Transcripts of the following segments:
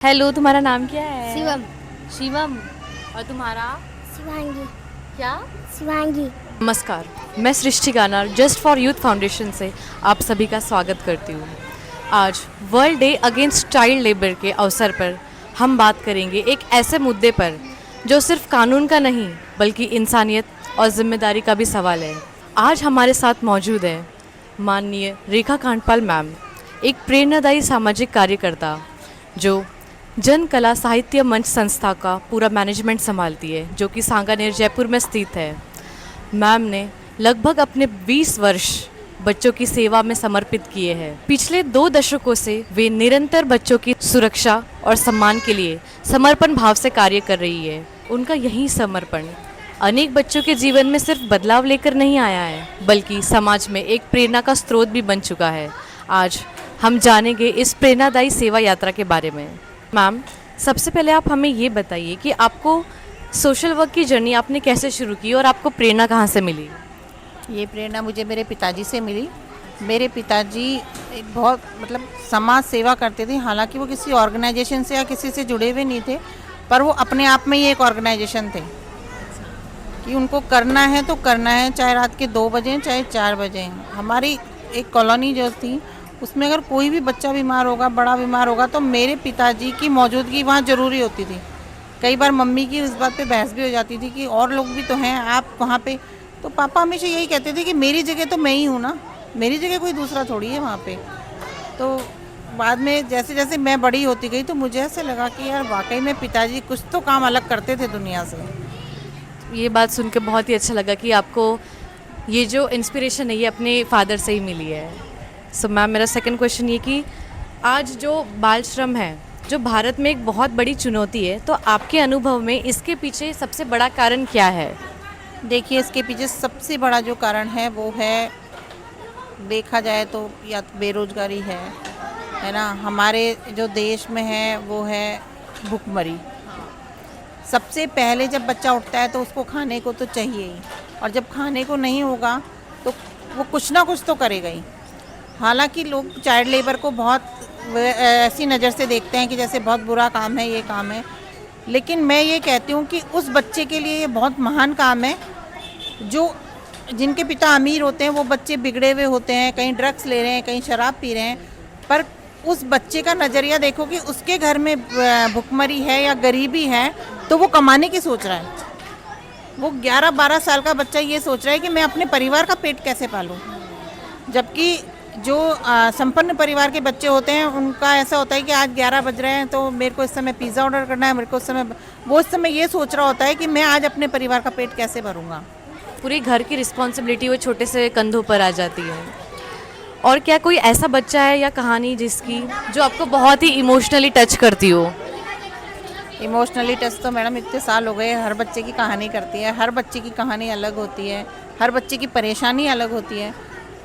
Hello, तुम्हारा नाम क्या है? शिवम। शिवम। और तुम्हारा? शिवांगी। क्या? शिवांगी। नमस्कार, मैं सृष्टि गाना जस्ट फॉर यूथ फाउंडेशन से आप सभी का स्वागत करती हूँ। आज world day against child labour के अवसर पर हम बात करेंगे एक ऐसे मुद्दे पर जो सिर्फ कानून का नहीं बल्कि इंसानियत और जिम्मेदारी का भी सवाल है। आज हमारे साथ मौजूद है माननीय रेखा कांडपाल मैम, एक प्रेरणादायी सामाजिक कार्यकर्ता जो जन कला साहित्य मंच संस्था का पूरा मैनेजमेंट संभालती है, जो कि सांगानेर जयपुर में स्थित है। मैम ने लगभग अपने 20 वर्ष बच्चों की सेवा में समर्पित किए हैं। पिछले 2 दशकों से वे निरंतर बच्चों की सुरक्षा और सम्मान के लिए समर्पण भाव से कार्य कर रही है। उनका यही समर्पण अनेक बच्चों के जीवन में सिर्फ बदलाव लेकर नहीं आया है, बल्कि समाज में एक प्रेरणा का स्रोत भी बन चुका है। आज हम जानेंगे इस प्रेरणादायी सेवा यात्रा के बारे में। मैम, सबसे पहले आप हमें ये बताइए कि आपको सोशल वर्क की जर्नी आपने कैसे शुरू की और आपको प्रेरणा कहाँ से मिली? ये प्रेरणा मुझे मेरे पिताजी से मिली। मेरे पिताजी एक बहुत समाज सेवा करते थे। हालांकि वो किसी ऑर्गेनाइजेशन से या किसी से जुड़े हुए नहीं थे, पर वो अपने आप में ही एक ऑर्गेनाइजेशन थे कि उनको करना है तो करना है, चाहे रात के 2 बजे चाहे 4 बजे। हमारी एक कॉलोनी जो थी उसमें अगर कोई भी बच्चा बीमार होगा, बड़ा बीमार होगा, तो मेरे पिताजी की मौजूदगी वहाँ ज़रूरी होती थी। कई बार मम्मी की इस बात पे बहस भी हो जाती थी कि और लोग भी तो हैं, आप वहाँ पे। तो पापा हमेशा यही कहते थे कि मेरी जगह तो मैं ही हूँ ना, मेरी जगह कोई दूसरा थोड़ी है वहाँ पे। तो बाद में जैसे जैसे मैं बड़ी होती गई तो मुझे ऐसे लगा कि यार वाकई में पिताजी कुछ तो काम अलग करते थे दुनिया से। ये बात सुन के बहुत ही अच्छा लगा कि आपको ये जो इंस्पिरेशन है ये अपने फादर से ही मिली है। सो मैम, मेरा सेकंड क्वेश्चन ये कि आज जो बाल श्रम है, जो भारत में एक बहुत बड़ी चुनौती है, तो आपके अनुभव में इसके पीछे सबसे बड़ा कारण क्या है? देखिए, इसके पीछे सबसे बड़ा जो कारण है वो है, देखा जाए तो या तो बेरोजगारी है ना। हमारे जो देश में है वो है भुखमरी। सबसे पहले जब बच्चा उठता है तो उसको खाने को तो चाहिए ही, और जब खाने को नहीं होगा तो वो कुछ ना कुछ तो करेगा ही। हालांकि लोग चाइल्ड लेबर को बहुत ऐसी नज़र से देखते हैं कि जैसे बहुत बुरा काम है ये काम है, लेकिन मैं ये कहती हूँ कि उस बच्चे के लिए ये बहुत महान काम है। जो जिनके पिता अमीर होते हैं वो बच्चे बिगड़े हुए होते हैं, कहीं ड्रग्स ले रहे हैं, कहीं शराब पी रहे हैं, पर उस बच्चे का नज़रिया देखो कि उसके घर में भुखमरी है या गरीबी है तो वो कमाने की सोच रहा है। वो 11-12 साल का बच्चा ये सोच रहा है कि मैं अपने परिवार का पेट कैसे पालूँ। जबकि जो संपन्न परिवार के बच्चे होते हैं उनका ऐसा होता है कि आज 11 बज रहे हैं तो मेरे को इस समय पिज़्ज़ा ऑर्डर करना है, मेरे को वो इस समय ये सोच रहा होता है कि मैं आज अपने परिवार का पेट कैसे भरूंगा। पूरी घर की रिस्पॉन्सिबिलिटी वो छोटे से कंधों पर आ जाती है। और क्या कोई ऐसा बच्चा है या कहानी जिसकी जो आपको बहुत ही इमोशनली टच करती हो? इमोशनली टच तो मैडम इतने साल हो गए, हर बच्चे की कहानी करती है। हर बच्चे की कहानी अलग होती है, हर बच्चे की परेशानी अलग होती है।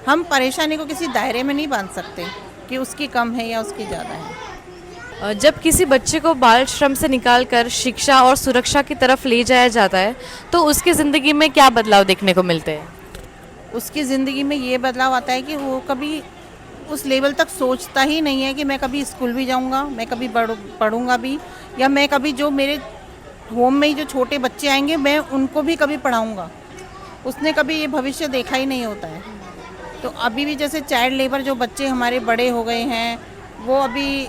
हम परेशानी को किसी दायरे में नहीं बांध सकते कि उसकी कम है या उसकी ज़्यादा है। जब किसी बच्चे को बाल श्रम से निकालकर शिक्षा और सुरक्षा की तरफ ले जाया जाता है तो उसकी ज़िंदगी में क्या बदलाव देखने को मिलते हैं? उसकी ज़िंदगी में ये बदलाव आता है कि वो कभी उस लेवल तक सोचता ही नहीं है कि मैं कभी स्कूल भी जाऊंगा, मैं कभी पढ़ूंगा भी, या मैं कभी जो मेरे होम में ही जो छोटे बच्चे आएंगे मैं उनको भी कभी पढ़ाऊंगा। उसने कभी ये भविष्य देखा ही नहीं होता है। तो अभी भी जैसे चाइल्ड लेबर जो बच्चे हमारे बड़े हो गए हैं, वो अभी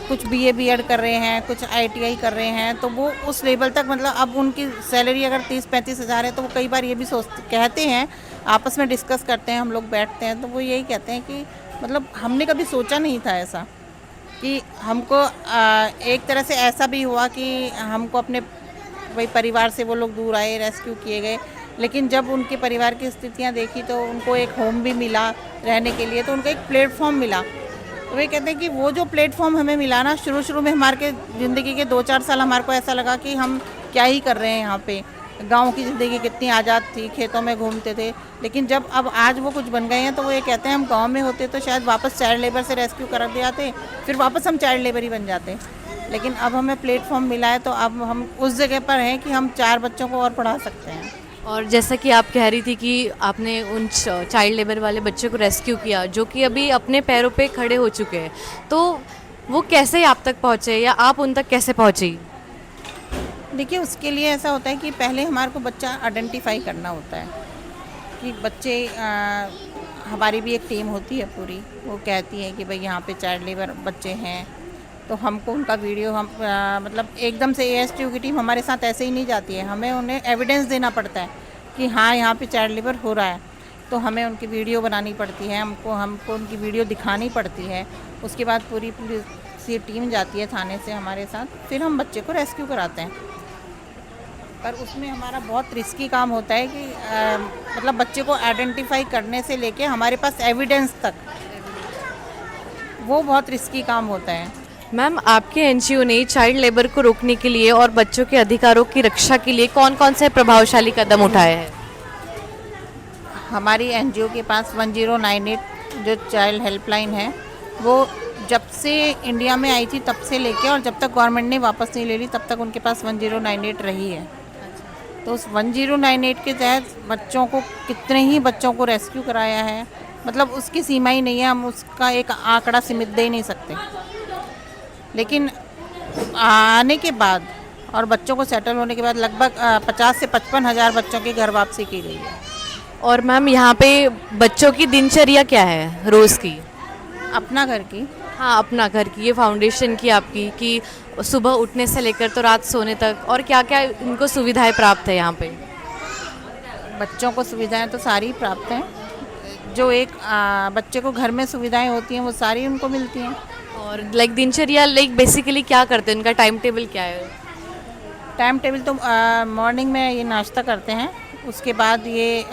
कुछ BA B.Ed कर रहे हैं, कुछ ITI कर रहे हैं, तो वो उस लेवल तक अब उनकी सैलरी अगर 30-35 हज़ार है तो वो कई बार ये भी कहते हैं, आपस में डिस्कस करते हैं, हम लोग बैठते हैं तो वो यही कहते हैं कि हमने कभी सोचा नहीं था ऐसा कि हमको एक तरह से ऐसा भी हुआ कि हमको अपने वही परिवार से वो लोग दूर आए, रेस्क्यू किए गए, लेकिन जब उनके परिवार की स्थितियां देखी तो उनको एक होम भी मिला रहने के लिए, तो उनको एक प्लेटफॉर्म मिला। तो वे कहते हैं कि वो जो प्लेटफॉर्म हमें मिला ना, शुरू में हमारे ज़िंदगी के 2-4 साल हमारे को ऐसा लगा कि हम क्या ही कर रहे हैं यहाँ पे। गांव की ज़िंदगी कितनी आज़ाद थी, खेतों में घूमते थे, लेकिन जब अब आज वो कुछ बन गए हैं तो वो ये कहते हैं हम गाँव में होते तो शायद वापस चाइल्ड लेबर से रेस्क्यू कर दिए जाते, फिर वापस हम चाइल्ड लेबर ही बन जाते। लेकिन अब हमें प्लेटफॉर्म मिला है तो अब हम उस जगह पर हैं कि हम 4 बच्चों को और पढ़ा सकते हैं। और जैसा कि आप कह रही थी कि आपने उन चाइल्ड लेबर वाले बच्चे को रेस्क्यू किया जो कि अभी अपने पैरों पे खड़े हो चुके हैं, तो वो कैसे आप तक पहुँचे या आप उन तक कैसे पहुँची? देखिए, उसके लिए ऐसा होता है कि पहले हमारे को बच्चा आइडेंटिफाई करना होता है कि बच्चे हमारी भी एक टीम होती है पूरी, वो कहती है कि भाई यहाँ पे चाइल्ड लेबर बच्चे हैं, तो हमको उनका वीडियो हम मतलब एकदम से एएसटीयू की टीम हमारे साथ ऐसे ही नहीं जाती है, हमें उन्हें एविडेंस देना पड़ता है कि हाँ यहाँ पे चाइल्ड लेबर हो रहा है, तो हमें उनकी वीडियो बनानी पड़ती है, हमको उनकी वीडियो दिखानी पड़ती है। उसके बाद पूरी पुलिस की टीम जाती है थाने से हमारे साथ, फिर हम बच्चे को रेस्क्यू कराते हैं। पर उसमें हमारा बहुत रिस्की काम होता है कि मतलब बच्चे को आइडेंटिफाई करने से लेके हमारे पास एविडेंस तक, वो बहुत रिस्की काम होता है। मैम, आपके एनजीओ ने चाइल्ड लेबर को रोकने के लिए और बच्चों के अधिकारों की रक्षा के लिए कौन कौन से प्रभावशाली कदम उठाए हैं? हमारी एनजीओ के पास 1098 जो चाइल्ड हेल्पलाइन है, वो जब से इंडिया में आई थी तब से लेके और जब तक गवर्नमेंट ने वापस नहीं ले ली तब तक उनके पास 1098 रही है। तो उस 1098 के तहत बच्चों को, कितने ही बच्चों को रेस्क्यू कराया है, मतलब उसकी सीमा ही नहीं है, हम उसका एक आंकड़ा सीमित दे ही नहीं सकते। लेकिन आने के बाद और बच्चों को सेटल होने के बाद लगभग 50 से 55 हज़ार बच्चों की घर वापसी की गई है। और मैम, यहाँ पे बच्चों की दिनचर्या क्या है रोज़ की? अपना घर की, हाँ, अपना घर की, ये फाउंडेशन की आपकी, कि सुबह उठने से लेकर तो रात सोने तक, और क्या क्या इनको सुविधाएं प्राप्त है यहाँ पे? बच्चों को सुविधाएं तो सारी प्राप्त हैं, जो एक बच्चे को घर में सुविधाएं होती हैं वो सारी उनको मिलती हैं। और लाइक दिनचर्या, लाइक बेसिकली क्या करते हैं, उनका टाइम टेबल क्या है? टाइम टेबल तो मॉर्निंग में ये नाश्ता करते हैं, उसके बाद ये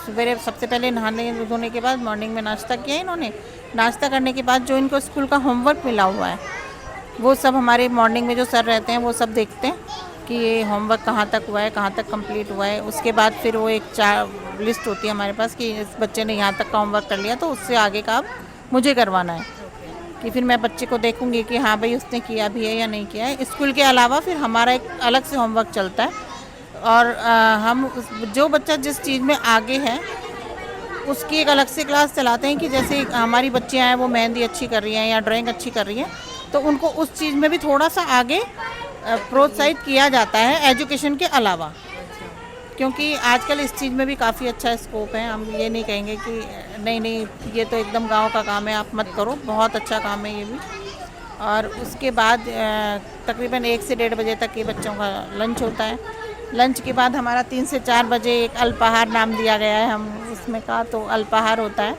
सवेरे सबसे पहले नहाने धोने के बाद मॉर्निंग में नाश्ता किया इन्होंने। नाश्ता करने के बाद जो इनको स्कूल का होमवर्क मिला हुआ है वो सब हमारे मॉर्निंग में जो सर रहते हैं वो सब देखते हैं कि ये होमवर्क कहाँ तक हुआ है, कहाँ तक कंप्लीट हुआ है। उसके बाद फिर वो एक लिस्ट होती है हमारे पास कि इस बच्चे ने यहाँ तक का होमवर्क कर लिया तो उससे आगे का अब मुझे करवाना है, कि फिर मैं बच्चे को देखूंगी कि हाँ भाई उसने किया भी है या नहीं किया है। स्कूल के अलावा फिर हमारा एक अलग से होमवर्क चलता है और हम जो बच्चा जिस चीज़ में आगे है उसकी एक अलग से क्लास चलाते हैं, कि जैसे हमारी बच्चियाँ हैं वो मेहंदी अच्छी कर रही हैं या ड्राइंग अच्छी कर रही हैं, तो उनको उस चीज़ में भी थोड़ा सा आगे प्रोत्साहित किया जाता है एजुकेशन के अलावा, क्योंकि आजकल इस चीज़ में भी काफ़ी अच्छा स्कोप है। हम ये नहीं कहेंगे कि नहीं ये तो एकदम गांव का काम है, आप मत करो, बहुत अच्छा काम है ये भी। और उसके बाद तकरीबन 1 से 1:30 बजे तक ये बच्चों का लंच होता है। लंच के बाद हमारा 3 से 4 बजे एक अल्पाहार नाम दिया गया है हम उसमें का, तो अल्पाहार होता है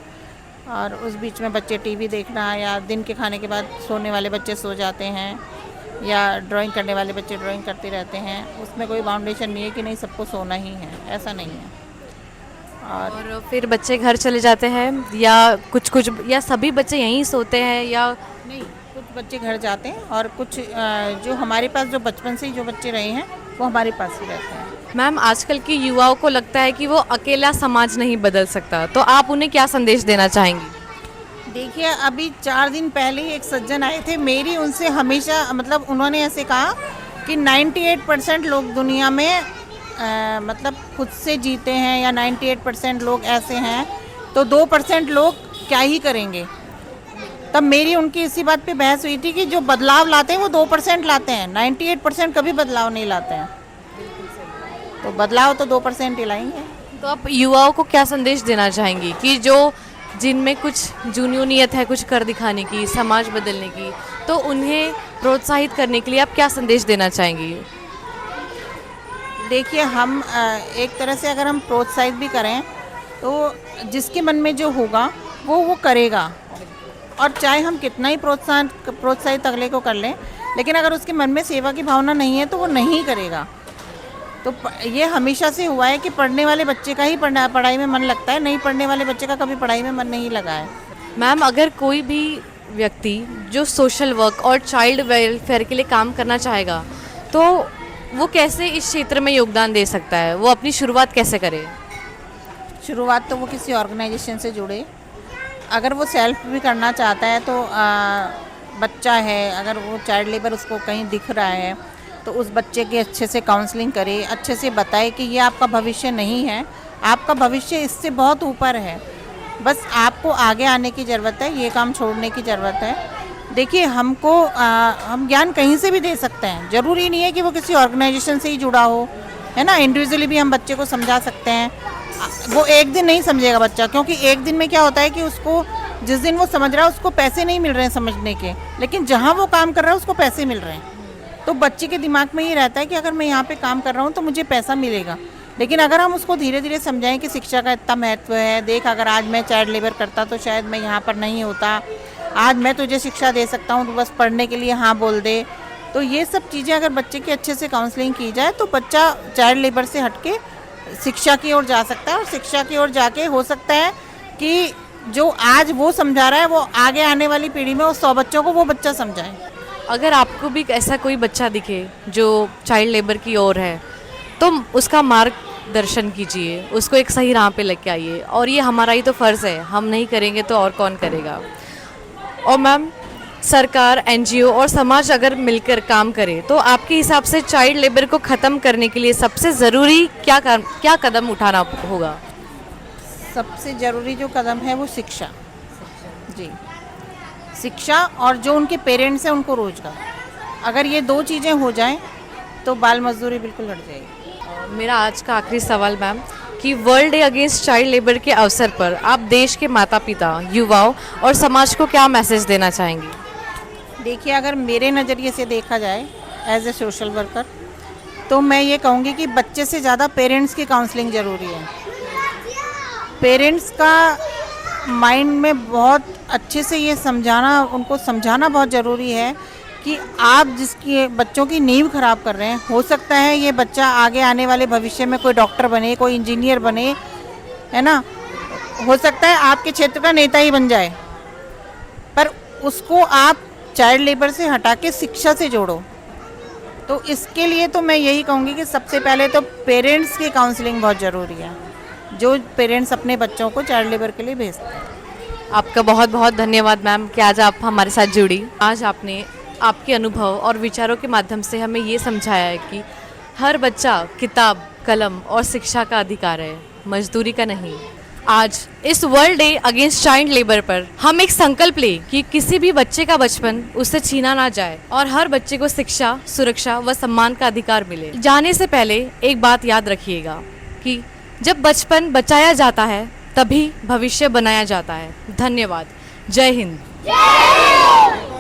और उस बीच में बच्चे टीवी देखना या दिन के खाने के बाद सोने वाले बच्चे सो जाते हैं या ड्राइंग करने वाले बच्चे ड्राइंग करते रहते हैं। उसमें कोई बाउंडेशन नहीं है कि नहीं सबको सोना ही है, ऐसा नहीं है। और फिर बच्चे घर चले जाते हैं या कुछ या सभी बच्चे यहीं सोते हैं या? नहीं, कुछ बच्चे घर जाते हैं और कुछ जो हमारे पास जो बचपन से ही जो बच्चे रहे हैं वो हमारे पास ही रहते हैं। मैम, आजकल के युवाओं को लगता है कि वो अकेला समाज नहीं बदल सकता, तो आप उन्हें क्या संदेश देना चाहेंगी? देखिए, अभी 4 दिन पहले ही एक सज्जन आए थे, मेरी उनसे हमेशा मतलब उन्होंने ऐसे कहा कि 98% लोग दुनिया में मतलब खुद से जीते हैं या 98% लोग ऐसे हैं, तो 2% लोग क्या ही करेंगे। तब मेरी उनकी इसी बात पे बहस हुई थी कि जो बदलाव लाते हैं वो 2% लाते हैं, 98% कभी बदलाव नहीं लाते हैं। तो बदलाव तो 2% ही लाएंगे। तो आप युवाओं को क्या संदेश देना चाहेंगी कि जो जिनमें कुछ जुनूनियत है, कुछ कर दिखाने की, समाज बदलने की, तो उन्हें प्रोत्साहित करने के लिए आप क्या संदेश देना चाहेंगी? देखिए, हम एक तरह से अगर हम प्रोत्साहित भी करें तो जिसके मन में जो होगा वो करेगा, और चाहे हम कितना ही प्रोत्साहित अगले को कर लें, लेकिन अगर उसके मन में सेवा की भावना नहीं है तो वो नहीं करेगा। तो ये हमेशा से हुआ है कि पढ़ने वाले बच्चे का ही पढ़ाई में मन लगता है, नहीं पढ़ने वाले बच्चे का कभी पढ़ाई में मन नहीं लगा है। मैम, अगर कोई भी व्यक्ति जो सोशल वर्क और चाइल्ड वेलफेयर के लिए काम करना चाहेगा तो वो कैसे इस क्षेत्र में योगदान दे सकता है? वो अपनी शुरुआत कैसे करे? शुरुआत तो वो किसी ऑर्गेनाइजेशन से जुड़े। अगर वो सेल्फ भी करना चाहता है तो बच्चा है, अगर वो चाइल्ड लेबर उसको कहीं दिख रहा है तो उस बच्चे की अच्छे से काउंसलिंग करे, अच्छे से बताए कि ये आपका भविष्य नहीं है, आपका भविष्य इससे बहुत ऊपर है, बस आपको आगे आने की ज़रूरत है, ये काम छोड़ने की ज़रूरत है। देखिए हमको हम ज्ञान कहीं से भी दे सकते हैं, ज़रूरी नहीं है कि वो किसी ऑर्गेनाइजेशन से ही जुड़ा हो, है ना। इंडिविजुअली भी हम बच्चे को समझा सकते हैं। वो एक दिन नहीं समझेगा बच्चा, क्योंकि एक दिन में क्या होता है कि उसको जिस दिन वो समझ रहा है उसको पैसे नहीं मिल रहे हैं समझने के, लेकिन जहाँ वो काम कर रहा है उसको पैसे मिल रहे हैं। तो बच्चे के दिमाग में ये रहता है कि अगर मैं यहाँ पे काम कर रहा हूँ तो मुझे पैसा मिलेगा। लेकिन अगर हम उसको धीरे धीरे समझाएं कि शिक्षा का इतना महत्व है, देख अगर आज मैं चाइल्ड लेबर करता तो शायद मैं यहाँ पर नहीं होता, आज मैं तुझे शिक्षा दे सकता हूँ, तो बस पढ़ने के लिए हाँ बोल दे। तो ये सब चीज़ें अगर बच्चे की अच्छे से काउंसलिंग की जाए तो बच्चा चाइल्ड लेबर से हटके शिक्षा की ओर जा सकता है, और शिक्षा की ओर जाके हो सकता है कि जो आज वो समझा रहा है वो आगे आने वाली पीढ़ी में उस 100 बच्चों को वो बच्चा समझाए। अगर आपको भी ऐसा कोई बच्चा दिखे जो चाइल्ड लेबर की ओर है तो उसका मार्गदर्शन कीजिए, उसको एक सही राह पे लेके आइए, और ये हमारा ही तो फ़र्ज़ है, हम नहीं करेंगे तो और कौन करेगा। और मैम, सरकार, एनजीओ और समाज अगर मिलकर काम करे तो आपके हिसाब से चाइल्ड लेबर को ख़त्म करने के लिए सबसे ज़रूरी क्या कदम उठाना होगा? सबसे ज़रूरी जो कदम है वो शिक्षा, जी, शिक्षा, और जो उनके पेरेंट्स हैं उनको रोज़गार। अगर ये 2 चीज़ें हो जाएं तो बाल मजदूरी बिल्कुल हट जाएगी। मेरा आज का आखिरी सवाल मैम, कि world day against child labour के अवसर पर आप देश के माता पिता, युवाओं और समाज को क्या मैसेज देना चाहेंगी? देखिए, अगर मेरे नज़रिए से देखा जाए एज ए सोशल वर्कर, तो मैं ये कहूँगी कि बच्चे से ज़्यादा पेरेंट्स की काउंसलिंग ज़रूरी है। पेरेंट्स का माइंड में बहुत अच्छे से ये समझाना, उनको समझाना बहुत ज़रूरी है कि आप जिसकी बच्चों की नींव खराब कर रहे हैं, हो सकता है ये बच्चा आगे आने वाले भविष्य में कोई डॉक्टर बने, कोई इंजीनियर बने, है ना, हो सकता है आपके क्षेत्र का नेता ही बन जाए, पर उसको आप चाइल्ड लेबर से हटा के शिक्षा से जोड़ो। तो इसके लिए तो मैं यही कहूँगी कि सबसे पहले तो पेरेंट्स की काउंसलिंग बहुत ज़रूरी है, जो पेरेंट्स अपने बच्चों को चाइल्ड लेबर के लिए भेजते हैं। आपका बहुत बहुत धन्यवाद मैम कि आज आप हमारे साथ जुड़ी। आज आपने आपके अनुभव और विचारों के माध्यम से हमें ये समझाया है कि हर बच्चा किताब, कलम और शिक्षा का अधिकार है, मजदूरी का नहीं। आज इस world day against child labour पर हम एक संकल्प लें कि किसी भी बच्चे का बचपन उससे छीना ना जाए और हर बच्चे को शिक्षा, सुरक्षा व सम्मान का अधिकार मिले। जाने से पहले एक बात याद रखिएगा कि जब बचपन बचाया जाता है तभी भविष्य बनाया जाता है। धन्यवाद। जय हिंद।